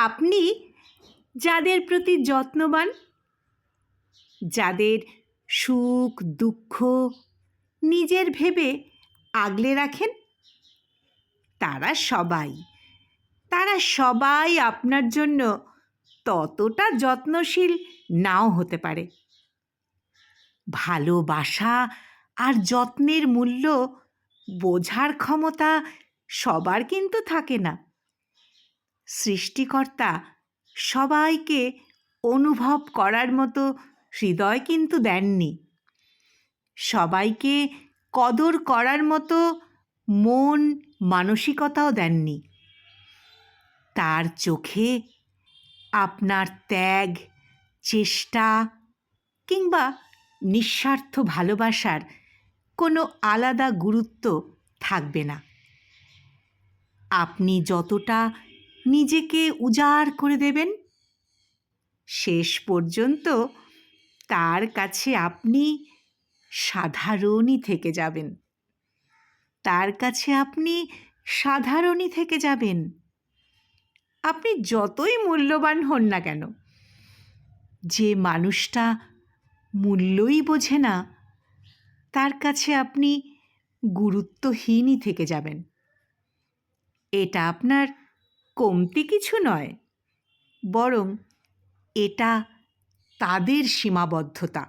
আপনি যাদের প্রতি যত্নবান, যাদের সুখ দুঃখ নিজের ভেবে আগলে রাখেন, তারা সবাই আপনার জন্য ততটা যত্নশীল নাও হতে পারে। ভালোবাসা আর যত্নের মূল্য বোঝার ক্ষমতা সবার কিন্তু থাকে না। সৃষ্টিকর্তা সবাইকে অনুভব করার মতো হৃদয় কিন্তু দেননি, সবাইকে কদর করার মতো মন মানসিকতাও দেননি। তার চোখে আপনার ত্যাগ, চেষ্টা কিংবা নিঃস্বার্থ ভালোবাসার কোনো আলাদা গুরুত্ব থাকবে না। আপনি যতটা নিজেকে উজাড় করে দেবেন, শেষ পর্যন্ত তার কাছে আপনি সাধারণই থেকে যাবেন। তার কাছে আপনি সাধারণই থেকে যাবেন। আপনি যতই মূল্যবান হন না কেন, যে মানুষটা মূল্যই বোঝে না, তার কাছে আপনি গুরুত্বহীনই থেকে যাবেন। এটা আপনার কমতি কিছু নয়, বরং এটা তাদের সীমাবদ্ধতা।